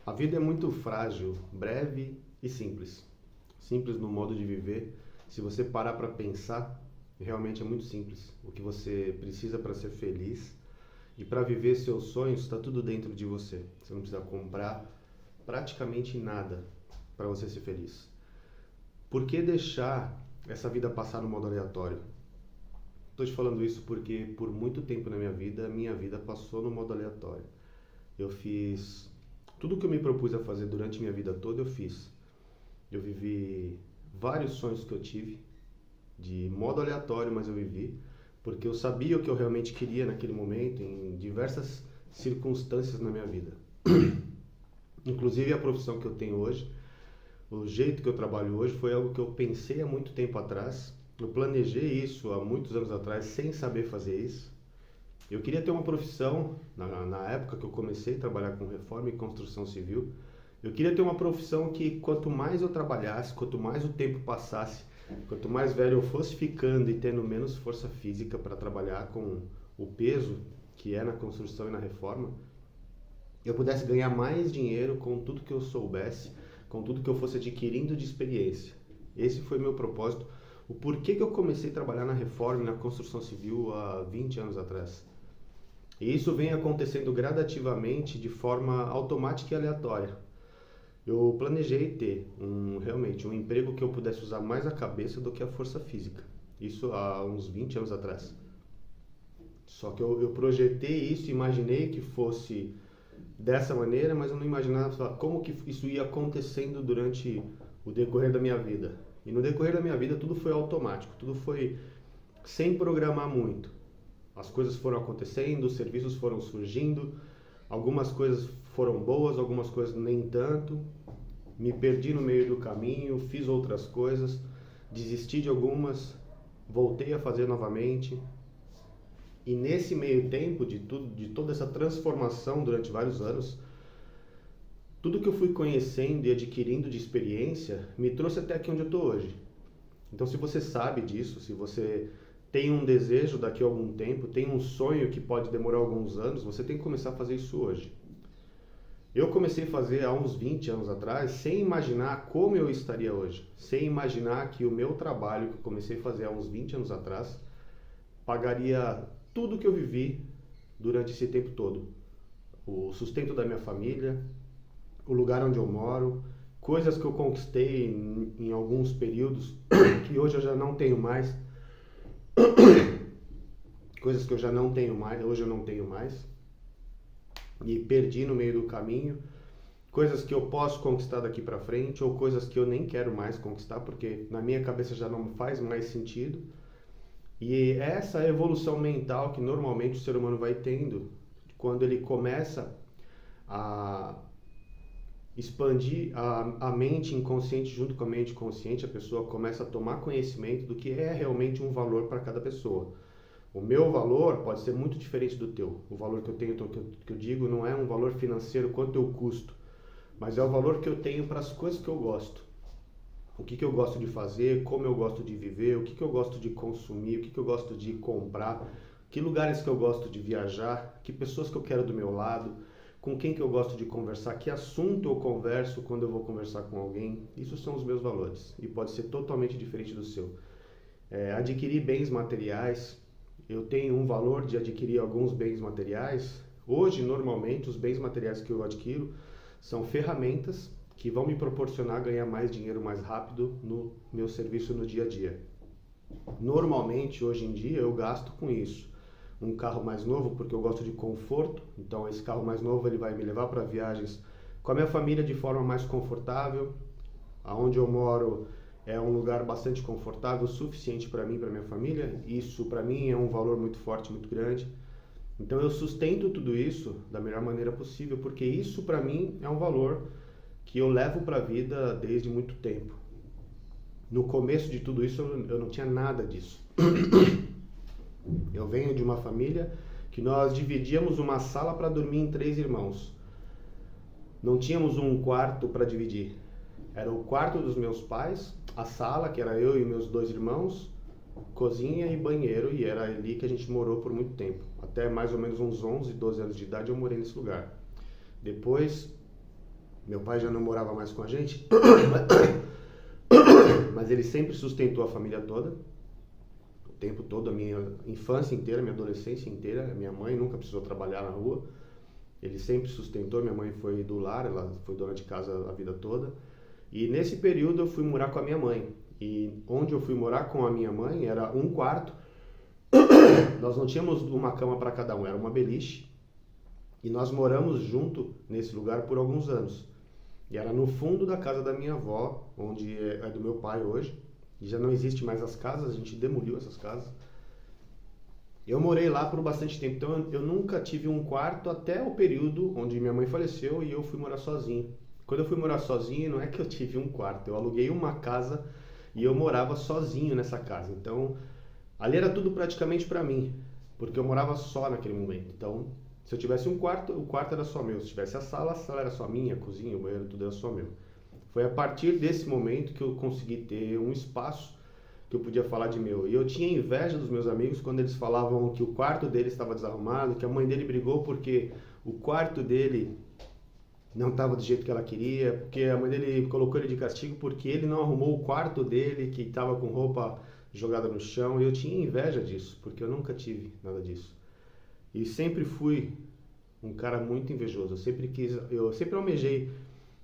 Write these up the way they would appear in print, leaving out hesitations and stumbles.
A vida é muito frágil, breve e simples. Simples no modo de viver. Se você parar para pensar, realmente é muito simples. O que você precisa para ser feliz e para viver seus sonhos está tudo dentro de você. Você não precisa comprar praticamente nada para você ser feliz. Por que deixar essa vida passar no modo aleatório? Estou te falando isso porque por muito tempo na minha vida passou no modo aleatório. Eu fiz tudo o que eu me propus a fazer durante minha vida toda, eu fiz. Eu vivi vários sonhos que eu tive, de modo aleatório, mas eu vivi, porque eu sabia o que eu realmente queria naquele momento, em diversas circunstâncias na minha vida. Inclusive a profissão que eu tenho hoje, o jeito que eu trabalho hoje, foi algo que eu pensei há muito tempo atrás. Eu planejei isso há muitos anos atrás, sem saber fazer isso. Eu queria ter uma profissão, na época que eu comecei a trabalhar com reforma e construção civil, eu queria ter uma profissão que quanto mais eu trabalhasse, quanto mais o tempo passasse, quanto mais velho eu fosse ficando e tendo menos força física para trabalhar com o peso que é na construção e na reforma, eu pudesse ganhar mais dinheiro com tudo que eu soubesse, com tudo que eu fosse adquirindo de experiência. Esse foi meu propósito. O porquê que eu comecei a trabalhar na reforma e na construção civil há 20 anos atrás. E isso vem acontecendo gradativamente de forma automática e aleatória. Eu planejei ter realmente um emprego que eu pudesse usar mais a cabeça do que a força física. Isso há uns 20 anos atrás. Só que eu projetei isso, imaginei que fosse dessa maneira, mas eu não imaginava como que isso ia acontecendo durante o decorrer da minha vida. E no decorrer da minha vida tudo foi automático, tudo foi sem programar muito. As coisas foram acontecendo, os serviços foram surgindo, algumas coisas foram boas, algumas coisas nem tanto. Me perdi no meio do caminho, fiz outras coisas, desisti de algumas, voltei a fazer novamente. E nesse meio tempo de toda essa transformação durante vários anos, tudo que eu fui conhecendo e adquirindo de experiência me trouxe até aqui onde eu estou hoje. Então, se você sabe disso, se você tem um desejo daqui a algum tempo, tem um sonho que pode demorar alguns anos, você tem que começar a fazer isso hoje. Eu comecei a fazer há uns 20 anos atrás, sem imaginar como eu estaria hoje, sem imaginar que o meu trabalho que eu comecei a fazer há uns 20 anos atrás pagaria tudo que eu vivi durante esse tempo todo. O sustento da minha família, o lugar onde eu moro, coisas que eu conquistei em alguns períodos que hoje eu já não tenho mais, coisas que eu já não tenho mais, hoje eu não tenho mais, e perdi no meio do caminho, coisas que eu posso conquistar daqui para frente, ou coisas que eu nem quero mais conquistar, porque na minha cabeça já não faz mais sentido. E essa evolução mental que normalmente o ser humano vai tendo, quando ele começa a expandir a mente inconsciente junto com a mente consciente, a pessoa começa a tomar conhecimento do que é realmente um valor para cada pessoa. O meu valor pode ser muito diferente do teu. O valor que eu tenho, que eu digo, não é um valor financeiro, quanto eu custo, mas é o valor que eu tenho para as coisas que eu gosto. O que eu gosto de fazer, como eu gosto de viver, o que eu gosto de consumir, o que eu gosto de comprar, que lugares que eu gosto de viajar, que pessoas que eu quero do meu lado, com quem que eu gosto de conversar, que assunto eu converso quando eu vou conversar com alguém. Isso são os meus valores e pode ser totalmente diferente do seu. Adquirir bens materiais, eu tenho um valor de adquirir alguns bens materiais. Hoje, normalmente, os bens materiais que eu adquiro são ferramentas que vão me proporcionar ganhar mais dinheiro mais rápido no meu serviço no dia a dia. Normalmente, hoje em dia, eu gasto com isso. Um carro mais novo, porque eu gosto de conforto, então esse carro mais novo ele vai me levar para viagens com a minha família de forma mais confortável. Aonde eu moro é um lugar bastante confortável, suficiente para mim e para minha família. Isso para mim é um valor muito forte, muito grande. Então eu sustento tudo isso da melhor maneira possível, porque isso para mim é um valor que eu levo para a vida desde muito tempo. No começo de tudo isso eu não tinha nada disso. Eu venho de uma família que nós dividíamos uma sala para dormir em 3 irmãos. Não tínhamos um quarto para dividir. Era o quarto dos meus pais, a sala, que era eu e meus 2 irmãos, cozinha e banheiro, e era ali que a gente morou por muito tempo. Até mais ou menos uns 11, 12 anos de idade eu morei nesse lugar. Depois Meu pai já não morava mais com a gente, mas ele sempre sustentou a família toda, o tempo todo, a minha infância inteira, minha adolescência inteira. Minha mãe nunca precisou trabalhar na rua, ele sempre sustentou. Minha mãe foi do lar, ela foi dona de casa a vida toda. E nesse período eu fui morar com a minha mãe. E onde eu fui morar com a minha mãe era um quarto. Nós não tínhamos uma cama para cada um, era uma beliche. E nós moramos junto nesse lugar por alguns anos. E era no fundo da casa da minha avó, onde é do meu pai hoje. E já não existe mais as casas, a gente demoliu essas casas. Eu morei lá por bastante tempo, então eu nunca tive um quarto até o período onde minha mãe faleceu e eu fui morar sozinho. Quando eu fui morar sozinho, não é que eu tive um quarto, eu aluguei uma casa e eu morava sozinho nessa casa. Então, ali era tudo praticamente para mim, porque eu morava só naquele momento. Então, se eu tivesse um quarto, o quarto era só meu. Se tivesse a sala era só minha, a cozinha, o banheiro, tudo era só meu. Foi a partir desse momento que eu consegui ter um espaço que eu podia falar de meu. E eu tinha inveja dos meus amigos quando eles falavam que o quarto dele estava desarrumado, que a mãe dele brigou porque o quarto dele não estava do jeito que ela queria, porque a mãe dele colocou ele de castigo porque ele não arrumou o quarto dele, que estava com roupa jogada no chão. E eu tinha inveja disso, porque eu nunca tive nada disso. E sempre fui um cara muito invejoso. Eu sempre almejei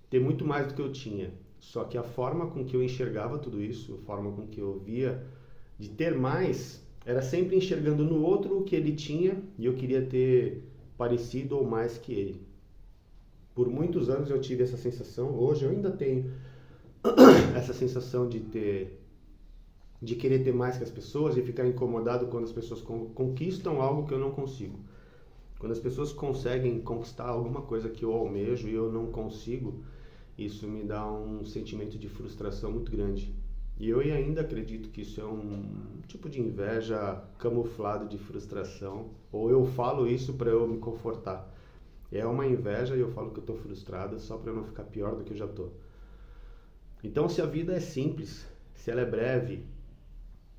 ter muito mais do que eu tinha. Só que a forma com que eu enxergava tudo isso, a forma com que eu via de ter mais, era sempre enxergando no outro o que ele tinha e eu queria ter parecido ou mais que ele. Por muitos anos eu tive essa sensação, hoje eu ainda tenho essa sensação de querer ter mais que as pessoas e ficar incomodado quando as pessoas conquistam algo que eu não consigo. Quando as pessoas conseguem conquistar alguma coisa que eu almejo e eu não consigo, isso me dá um sentimento de frustração muito grande. E eu ainda acredito que isso é um tipo de inveja camuflado de frustração, ou eu falo isso para eu me confortar. É uma inveja e eu falo que eu estou frustrado só para eu não ficar pior do que eu já estou. Então, se a vida é simples, se ela é breve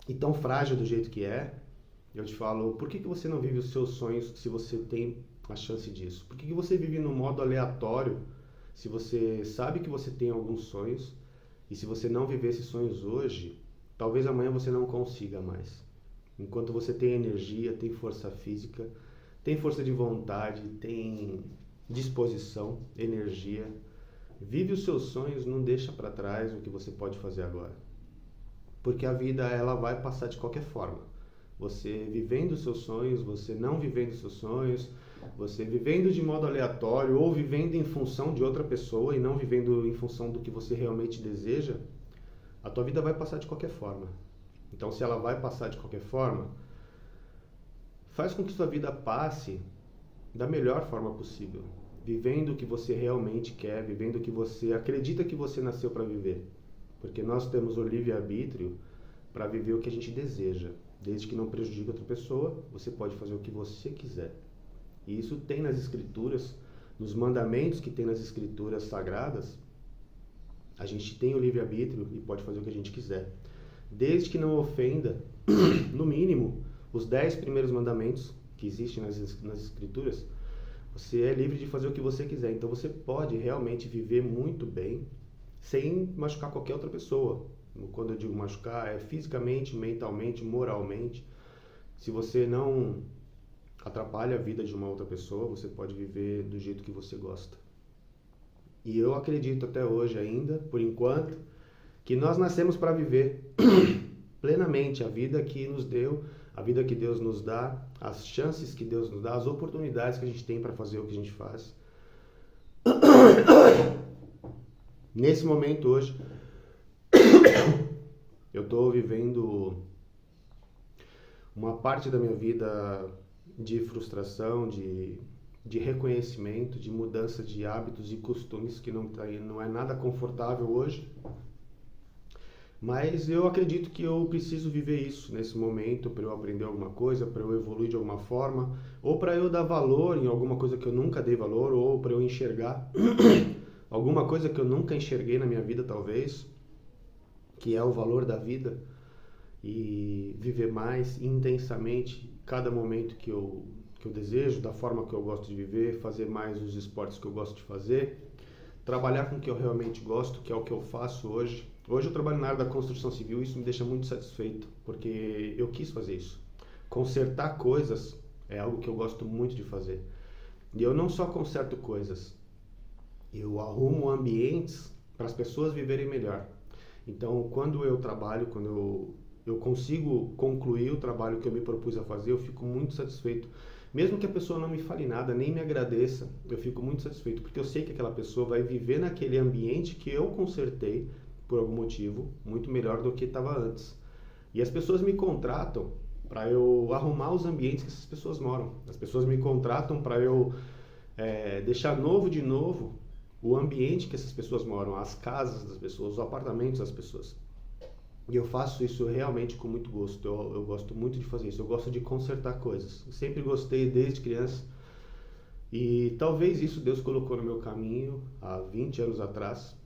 e tão frágil do jeito que é, eu te falo, por que você não vive os seus sonhos se você tem a chance disso? Por que você vive no modo aleatório se você sabe que você tem alguns sonhos e se você não viver esses sonhos hoje, talvez amanhã você não consiga mais? Enquanto você tem energia, tem força física, tem força de vontade, tem disposição, energia, vive os seus sonhos, não deixa para trás o que você pode fazer agora. Porque a vida, ela vai passar de qualquer forma. Você vivendo os seus sonhos, você não vivendo os seus sonhos, você vivendo de modo aleatório ou vivendo em função de outra pessoa e não vivendo em função do que você realmente deseja, a tua vida vai passar de qualquer forma. Então, se ela vai passar de qualquer forma, faz com que sua vida passe da melhor forma possível, vivendo o que você realmente quer, vivendo o que você acredita que você nasceu para viver. Porque nós temos o livre-arbítrio para viver o que a gente deseja. Desde que não prejudique outra pessoa, você pode fazer o que você quiser. E isso tem nas escrituras, nos mandamentos que tem nas escrituras sagradas, a gente tem o livre-arbítrio e pode fazer o que a gente quiser. Desde que não ofenda, no mínimo, os 10 primeiros mandamentos que existem nas escrituras, você é livre de fazer o que você quiser. Então você pode realmente viver muito bem sem machucar qualquer outra pessoa. Quando eu digo machucar, é fisicamente, mentalmente, moralmente. Se você não atrapalha a vida de uma outra pessoa, você pode viver do jeito que você gosta. E eu acredito até hoje ainda, por enquanto, que nós nascemos para viver plenamente a vida que nos deu, a vida que Deus nos dá, as chances que Deus nos dá, as oportunidades que a gente tem para fazer o que a gente faz. Nesse momento hoje, eu estou vivendo uma parte da minha vida de frustração, de reconhecimento, de mudança de hábitos e costumes que não é nada confortável hoje. Mas eu acredito que eu preciso viver isso nesse momento para eu aprender alguma coisa, para eu evoluir de alguma forma, ou para eu dar valor em alguma coisa que eu nunca dei valor, ou para eu enxergar alguma coisa que eu nunca enxerguei na minha vida, talvez, que é o valor da vida, e viver mais intensamente cada momento que eu desejo, da forma que eu gosto de viver, fazer mais os esportes que eu gosto de fazer, trabalhar com o que eu realmente gosto, que é o que eu faço hoje. Hoje eu trabalho na área da construção civil e isso me deixa muito satisfeito, porque eu quis fazer isso. Consertar coisas é algo que eu gosto muito de fazer. E eu não só conserto coisas, eu arrumo ambientes para as pessoas viverem melhor. Então, quando eu trabalho, quando eu consigo concluir o trabalho que eu me propus a fazer, eu fico muito satisfeito. Mesmo que a pessoa não me fale nada, nem me agradeça, eu fico muito satisfeito, porque eu sei que aquela pessoa vai viver naquele ambiente que eu consertei, por algum motivo, muito melhor do que estava antes. E as pessoas me contratam para eu arrumar os ambientes que essas pessoas moram. As pessoas me contratam para eu deixar novo de novo o ambiente que essas pessoas moram, as casas das pessoas, os apartamentos das pessoas. E eu faço isso realmente com muito gosto. Eu gosto muito de fazer isso. Eu gosto de consertar coisas. Eu sempre gostei desde criança. E talvez isso Deus colocou no meu caminho há 20 anos atrás,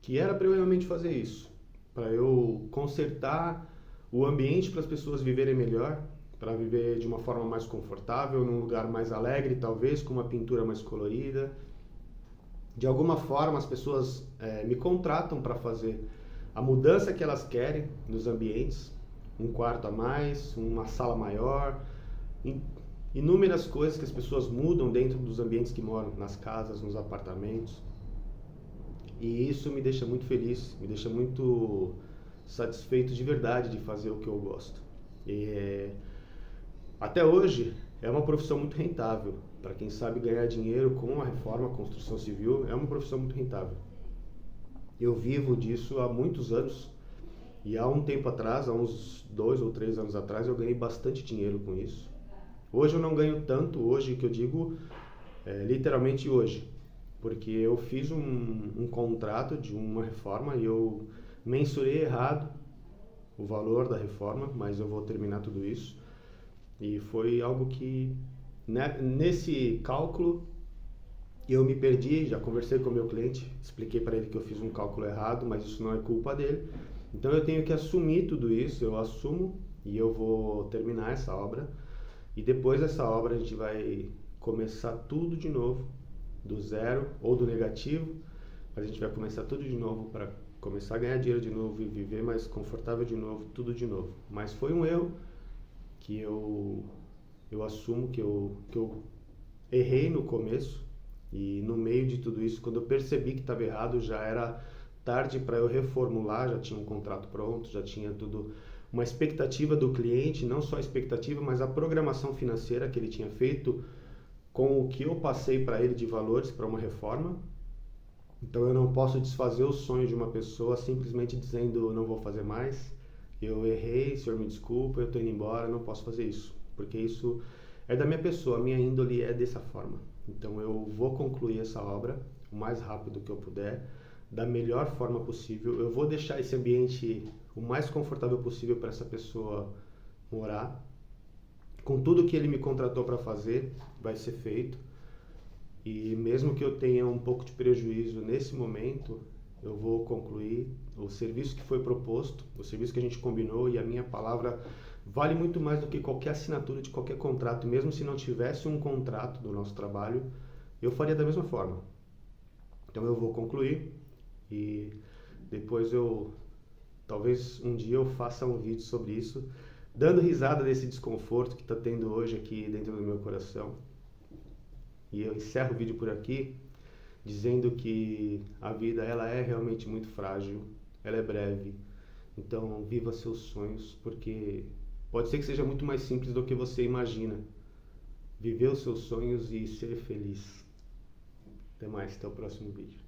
que era para eu realmente fazer isso. Para eu consertar o ambiente para as pessoas viverem melhor, para viver de uma forma mais confortável, num lugar mais alegre, talvez, com uma pintura mais colorida. De alguma forma, as pessoas me contratam para fazer a mudança que elas querem nos ambientes, um quarto a mais, uma sala maior, inúmeras coisas que as pessoas mudam dentro dos ambientes que moram, nas casas, nos apartamentos. E isso me deixa muito feliz, me deixa muito satisfeito de verdade de fazer o que eu gosto. E até hoje é uma profissão muito rentável. Para quem sabe ganhar dinheiro com a reforma, a construção civil, é uma profissão muito rentável. Eu vivo disso há muitos anos e há um tempo atrás, há uns 2 ou 3 anos atrás, eu ganhei bastante dinheiro com isso. Hoje eu não ganho tanto, hoje que eu digo, literalmente hoje, porque eu fiz um contrato de uma reforma e eu mensurei errado o valor da reforma, mas eu vou terminar tudo isso. E foi algo que, nesse cálculo, eu me perdi. Já conversei com o meu cliente, expliquei para ele que eu fiz um cálculo errado, mas isso não é culpa dele. Então eu tenho que assumir tudo isso, eu assumo e eu vou terminar essa obra. E depois dessa obra a gente vai começar tudo de novo, do zero ou do negativo, mas a gente vai começar tudo de novo para começar a ganhar dinheiro de novo e viver mais confortável de novo, tudo de novo. Mas foi um erro que eu assumo que eu errei no começo. E no meio de tudo isso, quando eu percebi que estava errado, já era tarde para eu reformular, já tinha um contrato pronto, já tinha tudo, uma expectativa do cliente, não só a expectativa, mas a programação financeira que ele tinha feito com o que eu passei para ele de valores para uma reforma. Então eu não posso desfazer o sonho de uma pessoa simplesmente dizendo não vou fazer mais, eu errei, senhor me desculpa, eu estou indo embora, não posso fazer isso, porque isso é da minha pessoa, a minha índole é dessa forma. Então eu vou concluir essa obra o mais rápido que eu puder, da melhor forma possível. Eu vou deixar esse ambiente o mais confortável possível para essa pessoa morar. Com tudo que ele me contratou para fazer, vai ser feito. E mesmo que eu tenha um pouco de prejuízo nesse momento, eu vou concluir o serviço que foi proposto, o serviço que a gente combinou, e a minha palavra vale muito mais do que qualquer assinatura de qualquer contrato. Mesmo se não tivesse um contrato do nosso trabalho, eu faria da mesma forma. Então eu vou concluir e depois talvez um dia eu faça um vídeo sobre isso, dando risada desse desconforto que está tendo hoje aqui dentro do meu coração. E eu encerro o vídeo por aqui, dizendo que a vida ela é realmente muito frágil, ela é breve. Então viva seus sonhos, porque pode ser que seja muito mais simples do que você imagina. Viver os seus sonhos e ser feliz. Até mais, até o próximo vídeo.